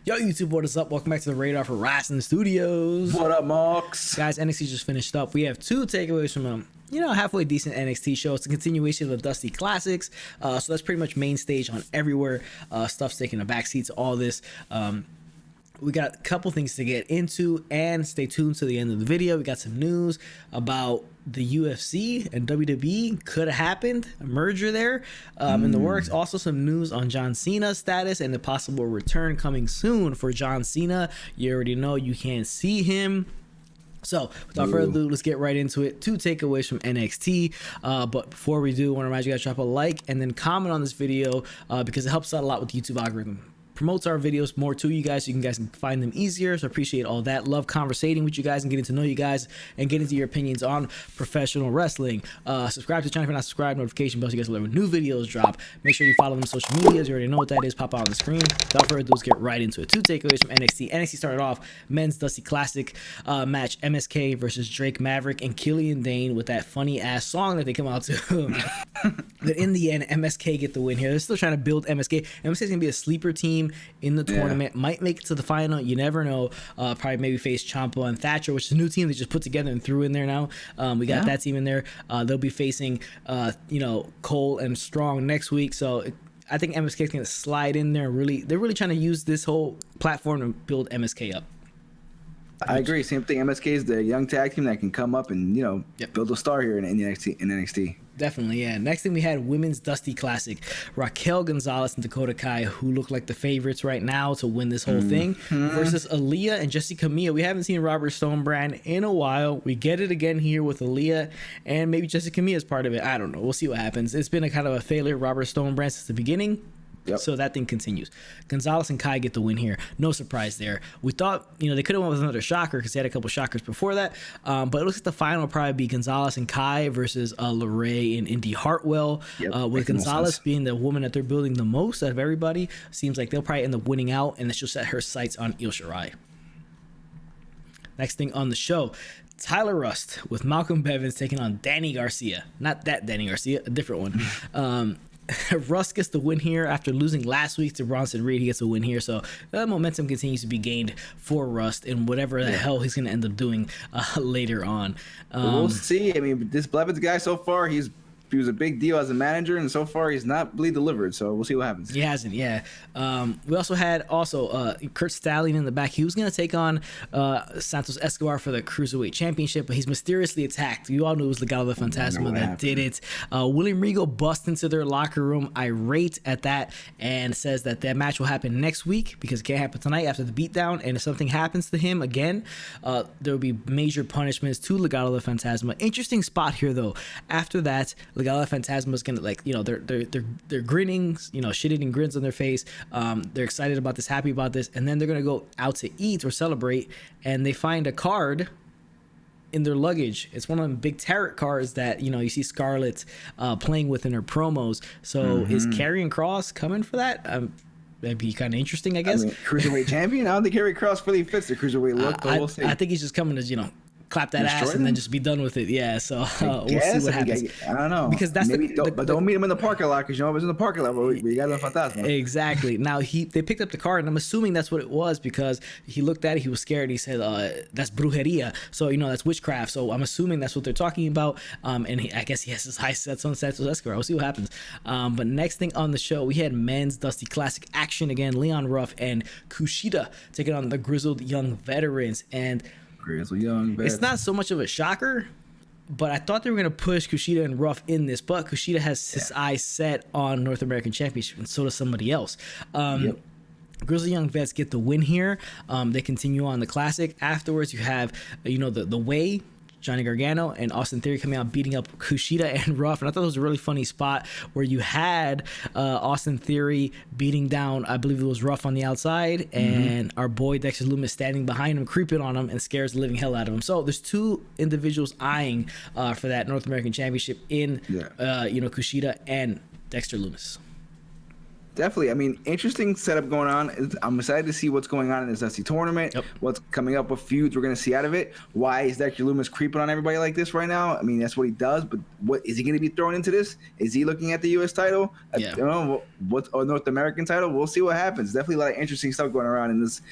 Yo, YouTube, what is up? Welcome back to the Radar for Wrestling Studios. What up, Mox? Guys, NXT just finished up. We have two takeaways from a halfway decent NXT show. It's a continuation of the Dusty Classics. So that's pretty much main stage on everywhere. Stuff's taking a backseat to all this. We got a couple things to get into, and stay tuned to the end of the video. We got some news about the UFC and WWE. Could have happened, a merger there in the works. Also some news on John Cena's status and the possible return coming soon for John Cena. You already know you can't see him. So without further ado, let's get right into it. Two takeaways from NXT. But before we do, I want to remind you guys to drop a like and then comment on this video because it helps out a lot with the YouTube algorithm. Promotes our videos more to you guys so you guys can find them easier. So appreciate all that. Love conversating with you guys and getting to know you guys and getting to your opinions on professional wrestling. Subscribe to the channel if you're not subscribed. Notification bell so you guys will learn when new videos drop. Make sure you follow them on social medias. You already know what that is. Pop out on the screen. Without further ado, let's get right into it. Two takeaways from NXT. NXT started off men's Dusty Classic match, MSK versus Drake Maverick and Killian Dane with that funny ass song that they come out to. But in the end, MSK get the win here. They're still trying to build MSK. MSK is going to be a sleeper team in the tournament. Might make it to the final. You never know. Probably maybe face Ciampa and Thatcher, which is a new team they just put together and threw in there now. We got that team in there. They'll be facing, Cole and Strong next week. So I think MSK is going to slide in there. They're really trying to use this whole platform to build MSK up. I agree. Same thing. MSK is the young tag team that can come up and build a star here in NXT. Definitely, yeah. Next thing we had women's Dusty Classic. Raquel Gonzalez and Dakota Kai, who look like the favorites right now to win this whole thing, versus Aaliyah and Jessica Mia. We haven't seen Robert Stonebrand in a while. We get it again here with Aaliyah, and maybe Jessica Mia is part of it. I don't know. We'll see what happens. It's been a kind of a failure, Robert Stonebrand, since the beginning. Yep. So that thing continues. Gonzalez and Kai get the win here. No surprise there. We thought, they could have went with another shocker because they had a couple shockers before that. But it looks like the final will probably be Gonzalez and Kai versus LeRae and Indy Hartwell. With Gonzalez being the woman that they're building the most out of everybody. Seems like they'll probably end up winning out, and she'll set her sights on Io Shirai. Next thing on the show, Tyler Rust with Malcolm Bevins taking on Danny Garcia. Not that Danny Garcia, a different one. Rust gets the win here after losing last week to Bronson Reed. He gets a win here, so momentum continues to be gained for Rust in whatever the hell he's going to end up doing later on. We'll see. I mean, this Blevins guy so far, he was a big deal as a manager, and so far he's not really delivered. So we'll see what happens. He hasn't, yeah. We also had Kurt Stallion in the back. He was going to take on Santos Escobar for the Cruiserweight Championship, but he's mysteriously attacked. You all knew it was Legado del Fantasma that did it. William Regal busts into their locker room, irate at that, and says that match will happen next week because it can't happen tonight after the beatdown. And if something happens to him again, there will be major punishments to Legado del Fantasma. Interesting spot here, though. After that, Legado del Fantasma is gonna they're grinning, shit-eating grins on their face. They're excited about this, happy about this, and then they're gonna go out to eat or celebrate, and they find a card in their luggage. It's one of them big tarot cards that you see Scarlett playing with in her promos. So is Karrion Kross coming for that? That'd be kind of interesting, I guess. Cruiserweight champion. I don't think Karrion Kross really fits the cruiserweight look. But we'll see. I think he's just coming to clap that ass and then just be done with it. Yeah, so we'll see what happens. I don't know. Because that's but don't meet him in the parking lot because if it's in the parking lot, we got the Fantasma. Exactly. Now they picked up the card, and I'm assuming that's what it was because he looked at it, he was scared. He said, "That's brujeria," so that's witchcraft. So I'm assuming that's what they're talking about. And I guess he has his high sets on Santos Escobar. We'll see what happens. But next thing on the show, we had men's Dusty Classic action again. Leon Ruff and Kushida taking on the Grizzled Young Veterans, and it's not so much of a shocker, but I thought they were going to push Kushida and Ruff in this, but Kushida has his eyes set on North American Championship, and so does somebody else. Grizzly Young Vets get the win here. They continue on the Classic. Afterwards, you have, the Way, Johnny Gargano and Austin Theory coming out beating up Kushida and Ruff. And I thought it was a really funny spot where you had Austin Theory beating down, I believe it was Ruff on the outside, and our boy Dexter Lumis standing behind him, creeping on him, and scares the living hell out of him. So there's two individuals eyeing for that North American Championship in, Kushida and Dexter Lumis. Definitely. I mean, interesting setup going on. I'm excited to see what's going on in this Dusty tournament. Yep. What's coming up, what feuds we're going to see out of it. Why is Dexter Lumis creeping on everybody like this right now? I mean, that's what he does. But what is he going to be thrown into this? Is he looking at the U.S. title? Yeah. I don't know or North American title. We'll see what happens. Definitely a lot of interesting stuff going around in this,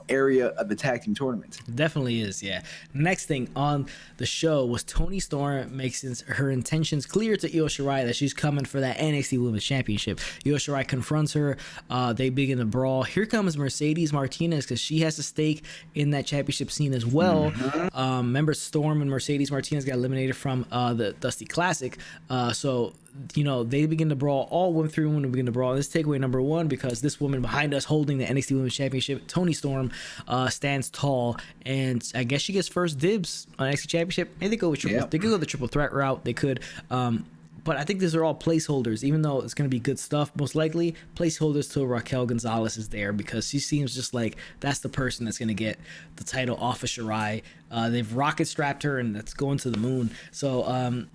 area of the tag team tournament. Definitely is, yeah. Next thing on the show was Toni Storm makes her intentions clear to Io Shirai that she's coming for that NXT Women's Championship. Io Shirai confronts her. They begin to brawl. Here comes Mercedes Martinez because she has a stake in that championship scene as well. Remember, Storm and Mercedes Martinez got eliminated from the Dusty Classic. So they begin to brawl. All women, 3 women begin to brawl. This is takeaway number 1 because this woman behind us holding the NXT Women's Championship, Toni Storm, stands tall, and I guess she gets first dibs on NXT Championship. Maybe they go with triple. Yeah. They could go the triple threat route. They could. But I think these are all placeholders, even though it's going to be good stuff, most likely placeholders till Raquel Gonzalez is there because she seems just like that's the person that's going to get the title off of Shirai. They've rocket strapped her and that's going to the moon. So,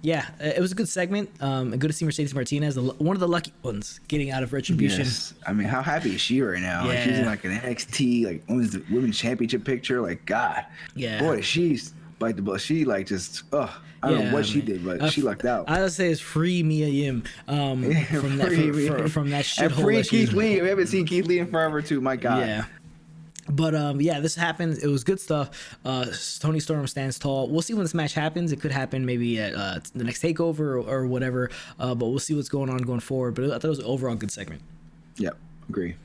it was a good segment. And good to see Mercedes Martinez, one of the lucky ones, getting out of Retribution. Yes. I mean, how happy is she right now? Like, she's in like an NXT, like women's championship picture. Like, God. Yeah. Boy, she's like she like just, I don't know what she did, but she lucked out. I would say it's free Mia Yim from that shithole. And free Keith Lee. We haven't seen Keith Lee in forever, too. My God. Yeah. But this happened. It was good stuff. Toni Storm stands tall. We'll see when this match happens. It could happen maybe at the next takeover or whatever. But we'll see what's going on going forward. But I thought it was an overall good segment. Yep, agree.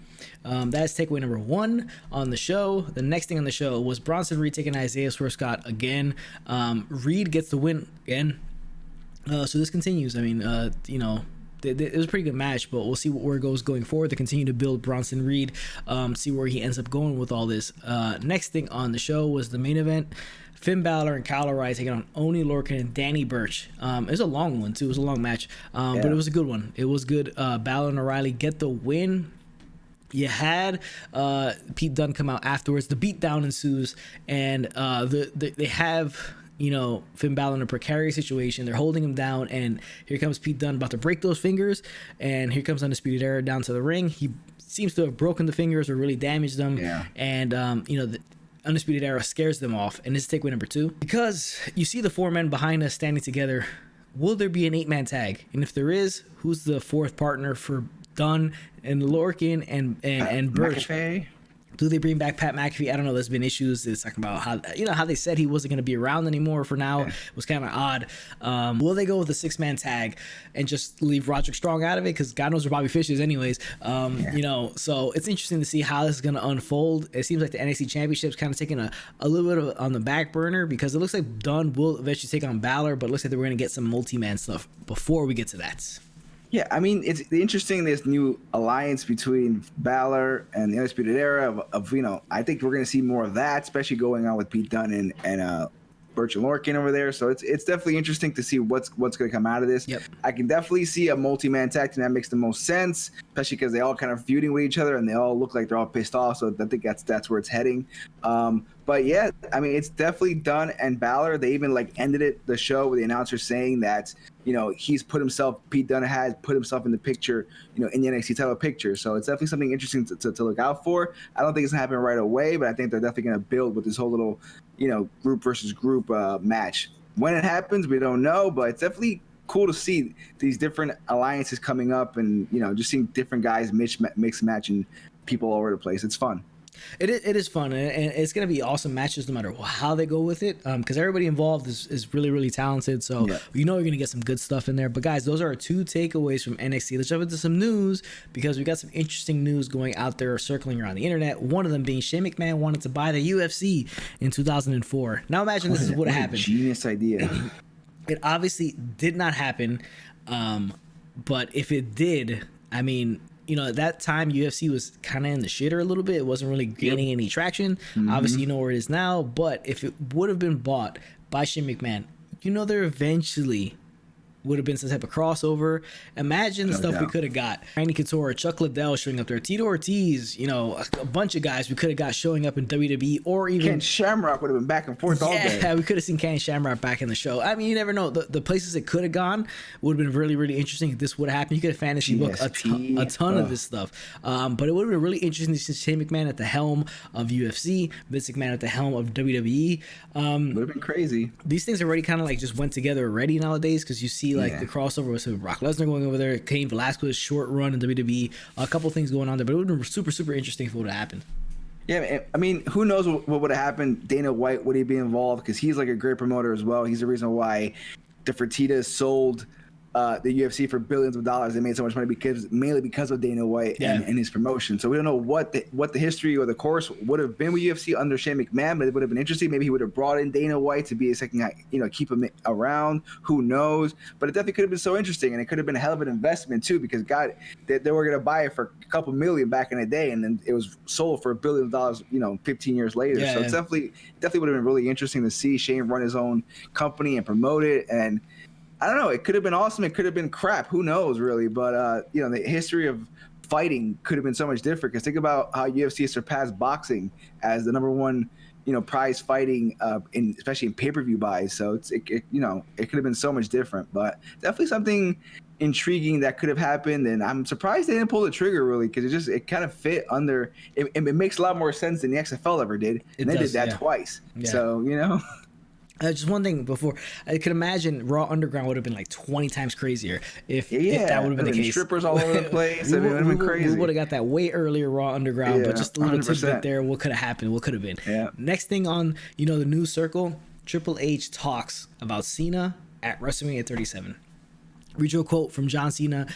That's takeaway number 1 on the show. The next thing on the show was Bronson Reed taking Isaiah Swerve-Scott again. Reed gets the win again. So this continues. I mean, it was a pretty good match, but we'll see where it goes going forward to continue to build Bronson Reed, see where he ends up going with all this. Next thing on the show was the main event. Finn Balor and Kyle O'Reilly taking on Oney Lorcan and Danny Burch. It was a long one, too. It was a long match, but it was a good one. It was good. Balor and O'Reilly get the win. You had Pete Dunne come out afterwards. The beatdown ensues, and they have Finn Balor in a precarious situation. They're holding him down, and here comes Pete Dunne about to break those fingers, and here comes Undisputed Era down to the ring. He seems to have broken the fingers or really damaged them, and the Undisputed Era scares them off, and this is takeaway number 2. Because you see the 4 men behind us standing together, will there be an 8-man tag? And if there is, who's the 4th partner for Dunn and Lorcan and Burch? McAfee. Do they bring back Pat McAfee? I don't know. There's been issues. It's talking about how they said he wasn't going to be around anymore for now. It was kind of odd. Will they go with a 6-man tag and just leave Roderick Strong out of it? Because God knows where Bobby Fish is anyways. So it's interesting to see how this is going to unfold. It seems like the NXT Championship is kind of taking a little bit of on the back burner because it looks like Dunn will eventually take on Balor, but it looks like we're going to get some multi-man stuff before we get to that. Yeah, I mean, it's interesting, this new alliance between Balor and the Undisputed Era of I think we're going to see more of that, especially going on with Pete Dunne and Burch and Lorcan over there. So it's definitely interesting to see what's going to come out of this. Yep. I can definitely see a multi-man tag team that makes the most sense, especially because they all kind of feuding with each other and they all look like they're all pissed off. So I think that's where it's heading. But yeah, I mean, it's definitely Dunne and Balor. They even ended the show with the announcer saying that Pete Dunne has put himself in the picture, in the NXT title picture. So it's definitely something interesting to look out for. I don't think it's gonna happen right away, but I think they're definitely gonna build with this whole little, group versus group match. When it happens, we don't know, but it's definitely cool to see these different alliances coming up and, just seeing different guys mix matching people all over the place. It's fun. It is fun, and it's going to be awesome matches no matter how they go with it, because everybody involved is really, really talented. So you're going to get some good stuff in there. But guys, those are our 2 takeaways from NXT. Let's jump into some news, because we got some interesting news going out there circling around the internet. One of them being Shane McMahon wanted to buy the UFC in 2004. Now imagine this is what happened. Genius idea. It obviously did not happen, but if it did, I mean, at that time, UFC was kind of in the shitter a little bit. It wasn't really gaining any traction. Mm-hmm. Obviously, where it is now. But if it would have been bought by Shane McMahon, there eventually would have been some type of crossover. Imagine the stuff we could have got. Randy Couture, Chuck Liddell showing up there, Tito Ortiz, you know, a bunch of guys we could have got showing up in WWE, or even Ken Shamrock would have been back and forth all day. Yeah, we could have seen Ken Shamrock back in the show. I mean, you never know. The places it could have gone would have been really, really interesting if this would have happened. You could have fantasy booked a ton of this stuff. But it would have been really interesting to see Shane McMahon at the helm of UFC, Vince McMahon at the helm of WWE. Would have been crazy. These things already kind of like just went together already nowadays, because you see like the crossover with Brock Lesnar going over there, Cain Velasquez short run in WWE, a couple things going on there, but it would have been super, super interesting if it would have happened. Yeah, I mean, who knows what would have happened? Dana White, would he be involved? Because he's like a great promoter as well. He's the reason why the Fertittas sold the UFC for billions of dollars. They made so much money mainly because of Dana White and his promotion. So we don't know what the history or the course would have been with UFC under Shane McMahon, but it would have been interesting. Maybe he would have brought in Dana White to be a second guy, you know, keep him around. Who knows? But it definitely could have been so interesting, and it could have been a hell of an investment too, because they were going to buy it for a couple million back in the day, and then it was sold for $1 billion, you know, 15 years later. So it's definitely would have been really interesting to see Shane run his own company and promote it. And I don't know. It could have been awesome. It could have been crap. Who knows, really? But, you know, the history of fighting could have been so much different. Because think about how UFC surpassed boxing as the number one, you know, prize fighting, especially in pay-per-view buys. So, you know, it could have been so much different. But definitely something intriguing that could have happened. And I'm surprised they didn't pull the trigger, really, because it kind of fit under – it makes a lot more sense than the XFL ever did. And they did that twice. Yeah. So, you know – just one thing before, I could imagine Raw Underground would have been like 20 times crazier if that would have been the case. Strippers all over the place. I mean, it would have been crazy. We would have got that way earlier, Raw Underground, but just a little tidbit there. What could have happened? What could have been? Yeah. Next thing on, you know, the news circle, Triple H talks about Cena at WrestleMania 37. Read you a quote from John Cena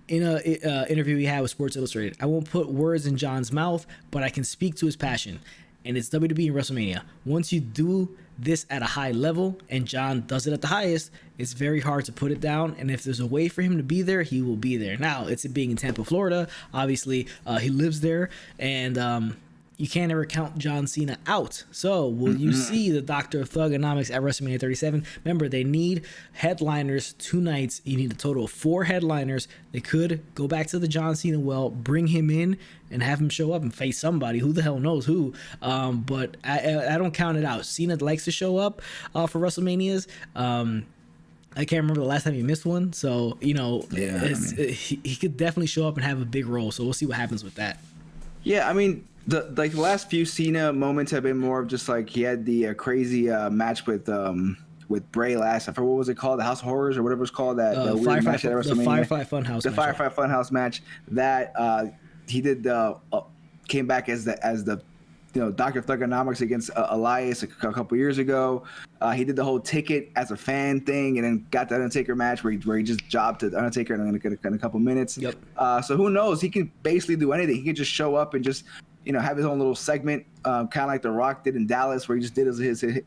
in an interview he had with Sports Illustrated. I won't put words in John's mouth, but I can speak to his passion. And it's WWE and WrestleMania. Once you do this at a high level, and John does it at the highest, it's very hard to put it down. And if there's a way for him to be there, he will be there. Now, it's it being in Tampa, Florida. Obviously, he lives there, and you can't ever count John Cena out. So will you see the Doctor of Thugonomics at WrestleMania 37? Remember, they need headliners 2 nights. You need a total of 4 headliners. They could go back to the John Cena well, bring him in, and have him show up and face somebody. Who the hell knows who? But I don't count it out. Cena likes to show up for WrestleManias. I can't remember the last time he missed one. So, you know, he could definitely show up and have a big role. So we'll see what happens with that. Yeah, I mean, the last few Cena moments have been more of just like he had the crazy match with Bray last. I forgot what was it called, the House of Horrors or whatever it was called, that weird match at WrestleMania. The Firefly Funhouse. The Firefly Funhouse match that he did came back as the you know, Dr. Thugonomics against Elias a couple years ago. He did the whole ticket as a fan thing, and then got the Undertaker match where he just jobbed to the Undertaker in a couple minutes. Yep. So who knows? He can basically do anything. He can just show up and just, you know, have his own little segment, kind of like The Rock did in Dallas, where he just did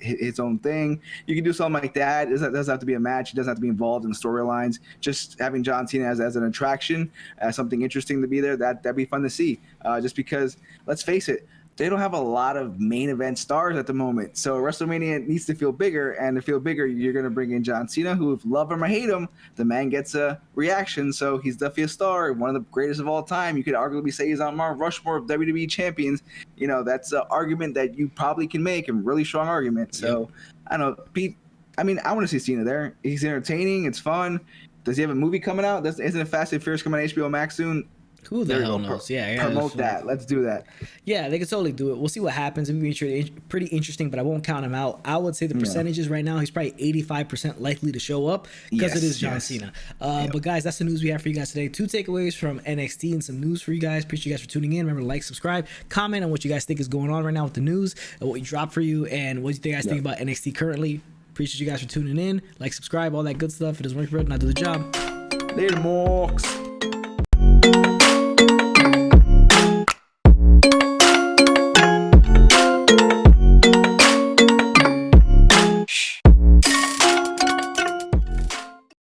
his own thing. You can do something like that. It doesn't have to be a match. It doesn't have to be involved in storylines. Just having John Cena as an attraction, as something interesting to be there, that'd be fun to see. Just because, let's face it, they don't have a lot of main event stars at the moment. So WrestleMania needs to feel bigger, and to feel bigger, you're going to bring in John Cena, who, if love him or hate him, the man gets a reaction. So he's definitely a star, one of the greatest of all time. You could arguably say he's on Mount Rushmore of WWE champions. You know, that's an argument that you probably can make, a really strong argument. So, I don't know, Pete, I mean, I want to see Cena there. He's entertaining. It's fun. Does he have a movie coming out? Isn't it Fast and Furious coming on HBO Max soon? Who the hell knows? Promote that. Let's do that. Yeah, they could totally do it. We'll see what happens. It would be pretty interesting, but I won't count him out. I would say the percentages right now, he's probably 85% likely to show up because it is John Cena. But guys, that's the news we have for you guys today. 2 takeaways from NXT and some news for you guys. Appreciate you guys for tuning in. Remember to like, subscribe, comment on what you guys think is going on right now with the news, and what we dropped for you, and what you guys think about NXT currently. Appreciate you guys for tuning in. Like, subscribe, all that good stuff. It doesn't work for it, not do the job. Later, Morks.